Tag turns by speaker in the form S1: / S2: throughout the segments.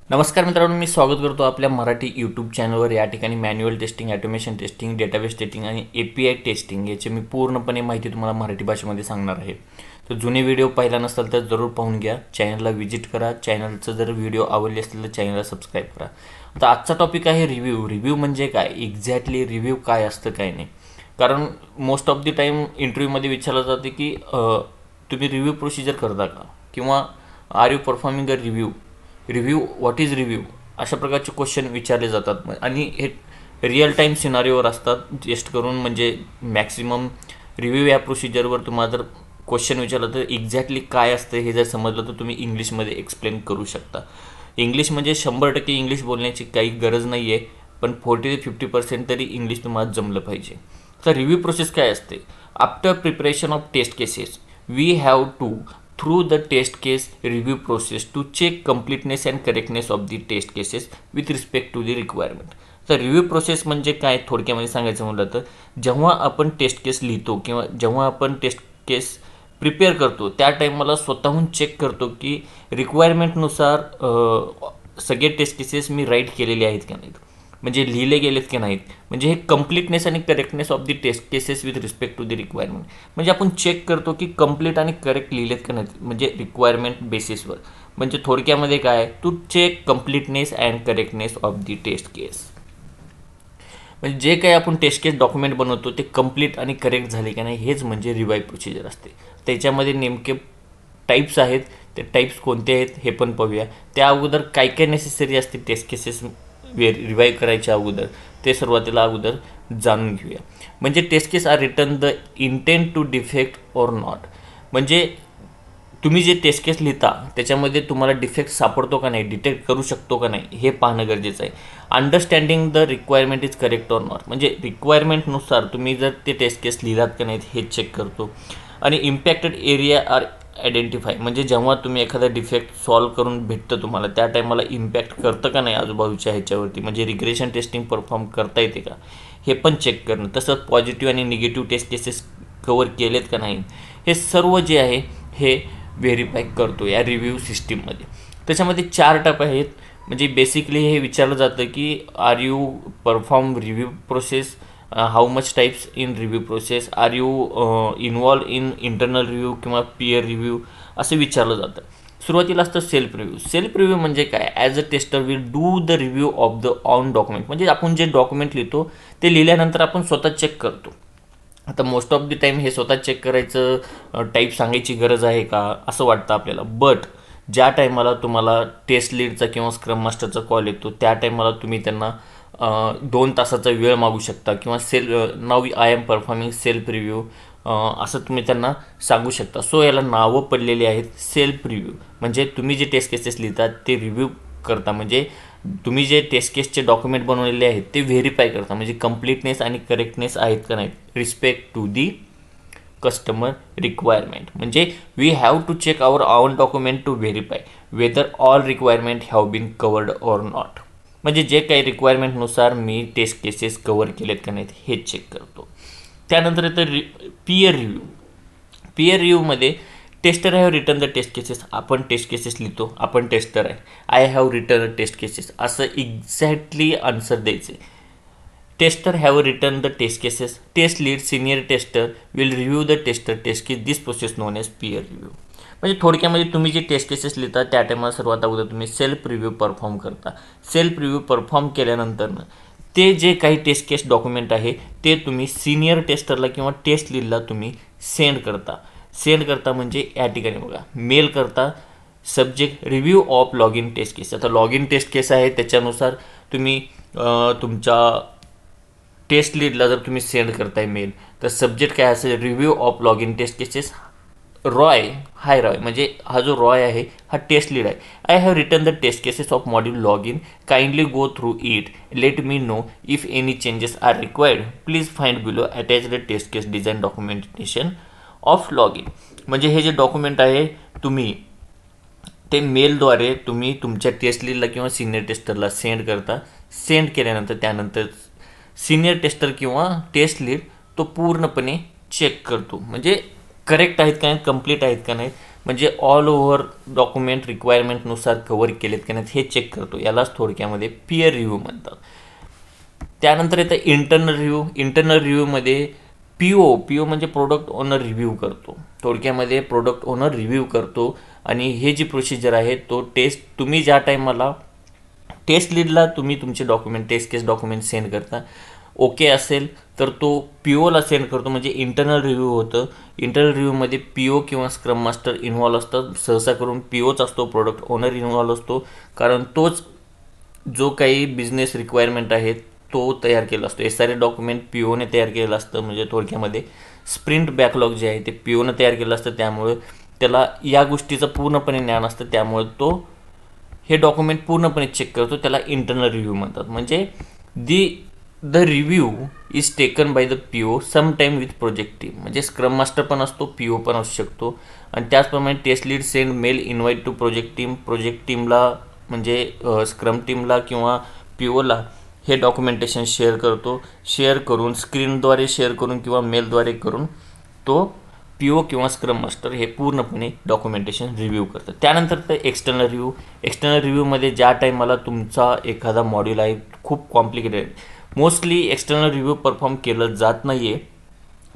S1: नमस्कार मित्रांनो, मी स्वागत करतो आपल्या मराठी यूट्यूब चॅनलवर। या ठिकाणी manual testing, automation testing, database testing आणि API टेस्टिंग याची मी पूर्णपणे माहिती तुम्हाला मराठी भाषेमध्ये सांगणार आहे। तर जुने व्हिडिओ पाहिला नसेल तर जरूर पाहून घ्या, चॅनलला व्हिजिट करा, चॅनलचं जर व्हिडिओ आवडले असतील तर चॅनलला सबस्क्राईब करा। आता आजचा टॉपिक आहे रिव्ह्यू म्हणजे काय, एक्झॅक्टली रिव्ह्यू काय असतं काय नाही। कारण मोस्ट ऑफ द टाईम इंटरव्ह्यूमध्ये विचारलं जाते की तुम्ही रिव्ह्यू प्रोसिजर करता का, किंवा are you performing a review what is review, अशा प्रकारचे क्वेश्चन विचारले जातात आणि हे रिअल टाईम सिनारिओवर असतात। टेस्ट करून म्हणजे मॅक्सिमम रिव्ह्यू या प्रोसिजरवर तुम्हाला जर क्वेश्चन विचारलं तर एक्झॅक्टली काय असतं हे जर समजलं तर तुम्ही इंग्लिशमध्ये एक्सप्लेन करू शकता। इंग्लिश म्हणजे 100% इंग्लिश बोलण्याची काही गरज नाही आहे, पण 40 ते 50% तरी इंग्लिश तुम्हाला जमलं पाहिजे। तर रिव्ह्यू प्रोसेस काय असते? After preparation of test cases we have to through the test case review process to check completeness and correctness of the test cases with respect to the requirement। तर review process म्हणजे काय थोडक्यामध्ये सांगायचं म्हटलं तर जेव्हा आपण टेस्ट केस लिहितो किंवा जेव्हा आपण टेस्ट केस प्रिपेअर करतो त्या टाईमाला स्वतःहून चेक करतो की रिक्वायरमेंटनुसार सगळे टेस्ट केसेस मी राईट केलेले आहेत का नाहीत, म्हणजे लिहिले गेलेत की नाहीत। म्हणजे हे कम्प्लीटनेस आणि correctness of the test cases with respect to the requirement, म्हणजे आपण चेक करतो की कंप्लीट आणि करेक्ट लिहिलेत का नाहीत, म्हणजे रिक्वायरमेंट बेसिसवर। म्हणजे थोडक्यामध्ये काय, to check completeness and correctness of the test case. म्हणजे जे काही आपण टेस्ट केस डॉक्युमेंट बनवतो ते कंप्लीट आणि करेक्ट झाले की नाही हेच म्हणजे रिवाईव्ह प्रोसिजर असते। त्याच्यामध्ये नेमके टाईप्स आहेत, ते टाईप्स कोणते आहेत हे पण पाहूया। त्या अगोदर काय काय नेसेसरी असते टेस्ट केसेस रिवाईव्ह करायच्या अगोदर ते सुरुवातीला अगोदर जाणून घेऊया। म्हणजे test case are return the intent to defect or not, म्हणजे तुम्ही जे टेस्ट केस लिहिता त्याच्यामध्ये तुम्हाला डिफेक्ट सापडतो का नाही, डिटेक्ट करू शकतो का नाही हे पाहणं गरजेचं आहे। Understanding the requirement is correct or not, म्हणजे रिक्वायरमेंटनुसार तुम्ही जर ते टेस्ट केस लिहिलात का नाहीत हे चेक करतो। आणि इम्पॅक्टेड एरिया आर आयडेंटिफाय, म्हणजे जेव्हा तुम्ही एखादा डिफेक्ट सॉल्व्ह करून भेटतं तुम्हाला त्या टाईमाला इम्पॅक्ट करतं का नाही आजूबाजूच्या ह्याच्यावरती, म्हणजे रिग्रेशन टेस्टिंग परफॉर्म करता येते का हे पण चेक करणं। तसंच पॉझिटिव्ह आणि निगेटिव्ह टेस्ट केसेस कवर केलेत का नाही हे सर्व जे आहे हे व्हेरीफाय करतो या रिव्ह्यू सिस्टीममध्ये। त्याच्यामध्ये 4 टप आहेत, म्हणजे बेसिकली हे विचारलं जातं की are you perform review process, how much types in review process, are you involve in internal review किंवा पीयर रिव्ह्यू असं विचारलं जातं। सुरुवातीला असतं सेल्फ रिव्ह्यू। सेल्फ रिव्ह्यू म्हणजे काय, as a tester will do the review of the on document, म्हणजे आपण जे डॉक्युमेंट लिहितो ते लिहिल्यानंतर आपण स्वतः चेक करतो। आता मोस्ट ऑफ द टाईम हे स्वतः चेक करायचं टाईप सांगायची गरज आहे का असं वाटतं आपल्याला, बट ज्या टायमाला तुम्हाला टेस्ट लीडचा किंवा स्क्रम मास्टरचा कॉल येतो त्या टायमाला तुम्ही त्यांना 2 तासाचा वेळ मागू शकता, किंवा नाव I am performing self review असं तुम्ही त्यांना सांगू शकता। सो याला नावं पडलेली आहेत सेल्फ रिव्ह्यू, म्हणजे तुम्ही जे टेस्ट केसेस लिहितात ते रिव्ह्यू करता, म्हणजे तुम्ही जे टेस्ट केसचे डॉक्युमेंट बनवलेले आहेत ते व्हेरीफाय करता, म्हणजे कंप्लीटनेस आणि करेक्टनेस आहेत का नाहीत respect to the customer requirement. म्हणजे we have to check our on document to verify whether all requirement have been covered or not, म्हणजे जे काही रिक्वायरमेंटनुसार मी टेस्ट केसेस कवर केलेत का नाहीत हे चेक करतो। त्यानंतर येतं पीयर रिव्ह्यू। पीयर रिव्ह्यूमध्ये tester have return the test cases, आपण टेस्ट केसेस लिहितो, आपण टेस्टर आहे, I have written test cases असं एक्झॅक्टली आन्सर द्यायचे। Tester have return the test cases, test lead senior tester will review the test case, this process known as peer review. म्हणजे थोडक्यामध्ये तुम्ही जे taste cases लिहिता त्या टायमाला सर्वात अगोदर तुम्ही सेल्फ रिव्ह्यू परफॉर्म करता। सेल्फ रिव्ह्यू परफॉर्म केल्यानंतर ते जे काही टेस्ट केस डॉक्युमेंट आहे ते तुम्ही सिनियर टेस्टरला किंवा टेस्ट लीडला तुम्ही सेंड करता म्हणजे या ठिकाणी बघा मेल करता, subject review of log in test case. आता लॉग इन टेस्ट केस आहे त्याच्यानुसार तुम्ही तुमच्या टेस्ट लीडला जर तुम्ही सेंड करताय मेल तर सब्जेक्ट काय असेल, review of log in test cases Roy, hi Roy, म्हणजे हा जो रॉय आहे हा टेस्ट लीड आहे। I have return the test cases of module log in, kindly go through it, let me know if any changes are required, please find below attached test case design documentation of log in. म्हणजे हे जे document आहे तुम्ही ते मेलद्वारे तुम्ही तुमच्या taste लीडला किंवा सिनियर टेस्टरला सेंड करता। सेंड केल्यानंतर त्यानंतर सिनियर टेस्टर किंवा टेस्ट लीड तो पूर्णपणे चेक करतो, म्हणजे करेक्ट आहेत का नाहीत, कंप्लीट आहेत का नाहीत म्हणजे ऑल ओव्हर डॉक्युमेंट रिक्वायरमेंटनुसार कव्हर केलेत की नाही हे चेक करतो. यालाच थोडक्यामध्ये पीअर रिव्ह्यू म्हणतात. त्यानंतर येतं इंटरनल रिव्ह्यू. इंटरनल रिव्ह्यूमध्ये पी ओ म्हणजे प्रोडक्ट ओनर रिव्ह्यू करतो. थोडक्यामध्ये प्रोडक्ट ओनर रिव्ह्यू करतो आणि हे जी प्रोसिजर आहे तो तुम्ही ज्या टाईमाला टेस्ट लीडला तुम्ही तुमचे document taste case document send करता, ओके असेल तर तो पी ओला सेंड करतो, म्हणजे इंटरनल रिव्ह्यू होतं. इंटरनल रिव्ह्यूमध्ये पी ओ किंवा स्क्रम मास्टर इन्व्हॉल्व असतात. सहसा करून पी ओच असतो, प्रोडक्ट ओनर इन्व्हॉल्व असतो, कारण तोच जो काही बिझनेस रिक्वायरमेंट आहे तो तयार केला असतो. SRA डॉक्युमेंट पी ओने तयार केलं असतं, म्हणजे थोडक्यामध्ये स्प्रिंट बॅकलॉग जे आहे ते पी ओनं तयार केलं असतं. त्यामुळे त्याला या गोष्टीचं पूर्णपणे ज्ञान असतं. त्यामुळे तो हे डॉक्युमेंट पूर्णपणे चेक करतो. त्याला इंटरनल रिव्ह्यू म्हणतात. म्हणजे the review is taken by the P O sometime with project team. म्हणजे स्क्रम मास्टर पण असतो, पी ओ पण असू शकतो. आणि त्याचप्रमाणे test lead send mail invite to project team. Project टीमला म्हणजे स्क्रम टीमला किंवा पी ओला हे डॉक्युमेंटेशन शेअर करतो. शेअर करून स्क्रीनद्वारे शेअर करून किंवा मेलद्वारे करून तो पी ओ किंवा स्क्रम मास्टर हे पूर्णपणे डॉक्युमेंटेशन रिव्ह्यू करतात. त्यानंतर ते एक्सटर्नल रिव्ह्यू. एक्सटर्नल रिव्ह्यूमध्ये ज्या टाईमाला तुमचा एखादा मॉड्यूल आहे खूप complicated, mostly external review perform केलं जात नाही आहे,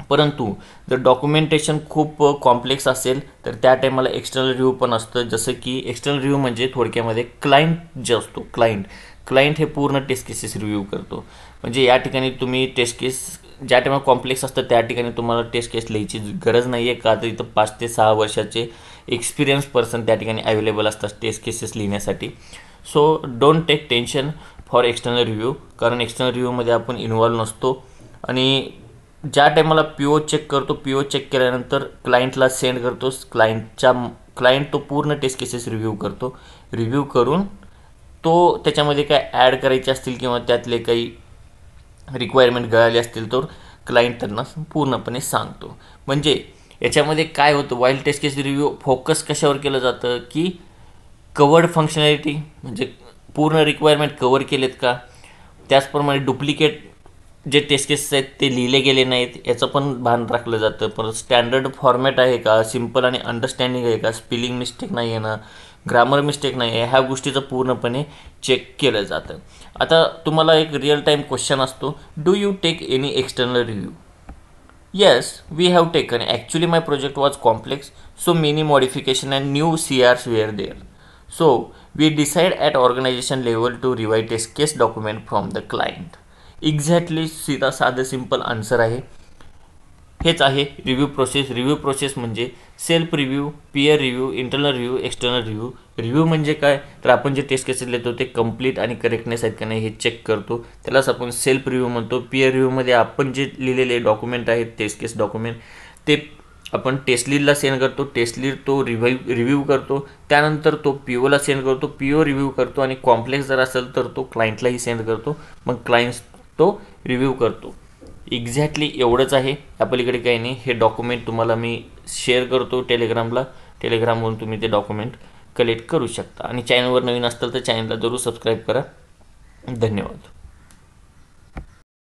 S1: परंतु जर डॉक्युमेंटेशन खूप कॉम्प्लेक्स असेल तर त्या टाईमाला एक्सटर्नल रिव्ह्यू पण असतं. जसं की एक्सटर्नल रिव्ह्यू म्हणजे थोडक्यामध्ये क्लायंट जे असतो, क्लायंट हे पूर्ण टेस्ट केसेस रिव्ह्यू करतो. म्हणजे या ठिकाणी तुम्ही टेस्ट केस ज्या टायमा कॉम्प्लेक्स असतं त्या ठिकाणी तुम्हाला टेस्ट केस लिहायची गरज नाही आहे, का तर इथं 5 ते 6 वर्षाचे एक्सपिरियन्स पर्सन त्या ठिकाणी अवेलेबल असतात टेस्ट केसेस लिहिण्यासाठी. So don't take tension for external review, कारण एक्सटर्नल रिव्ह्यूमध्ये आपण इन्व्हॉल्व नसतो. आणि ज्या टायमाला पी ओ चेक करतो, पी ओ चेक केल्यानंतर क्लायंटला सेंड करतो. क्लायंट तो पूर्ण टेस्ट केसेस रिव्ह्यू करतो. रिव्ह्यू करून तो त्याच्यामध्ये काय ॲड करायचे असतील किंवा त्यातले काही रिक्वायरमेंट गळाले असतील तर क्लायंट त्यांना पूर्णपणे सांगतो. म्हणजे याच्यामध्ये काय होतं, वाईल टेस्ट केस रिव्ह्यू फोकस कशावर केलं जातं की कवर्ड फंक्शनॅलिटी, म्हणजे पूर्ण रिक्वायरमेंट कवर केलेत का, त्याचप्रमाणे डुप्लिकेट जे टेस्ट केसेस आहेत ते लिहिले गेले नाहीत याचं पण भान राखलं जातं. परत स्टँडर्ड फॉर्मॅट आहे का, सिम्पल आणि अंडरस्टँडिंग आहे का, स्पेलिंग मिस्टेक नाही आहे ना, ग्रामर मिस्टेक नाही आहे, ह्या गोष्टीचं पूर्णपणे चेक केलं जातं. आता तुम्हाला एक रिअल टाईम क्वेश्चन असतो, do you take any external review? Yes, we have taken. Actually my project was complex, so many modification and new CRs were there. So we decide at organization level to rewrite test case document from the client. Exactly साधं simple answer आहे. हेच आहे review process. Review process म्हणजे self review, peer review, internal review, external review. Review म्हणजे काय तर आपण जे टेस्ट केसेस लिहितो ते कंप्लीट आणि करेक्टनेस आहेत का नाही हे चेक करतो, त्यालाच आपण सेल्फ रिव्ह्यू म्हणतो. पीअर रिव्ह्यूमध्ये आपण जे लिहिलेले डॉक्युमेंट आहेत टेस्ट केस डॉक्युमेंट ते आपण टेस्ट लीडला सेंड करतो. टेस्ट लीड तो रिव्ह्यू करतो. त्यानंतर तो पी ओला सेंड करतो. पी ओ रिव्ह्यू करतो आणि कॉम्प्लेक्स जर असेल तर तो क्लायंटलाही सेंड करतो. मग क्लायंट तो रिव्ह्यू करतो. एक्झॅक्टली एवढंच आहे, आपल्याकडे काही नाही. हे डॉक्युमेंट तुम्हाला मी शेअर करतो टेलिग्रामवरून तुम्ही ते डॉक्युमेंट कलेक्ट करू शकता. आणि चॅनलवर नवीन असतील तर चॅनलला जरूर सबस्क्राईब करा. धन्यवाद.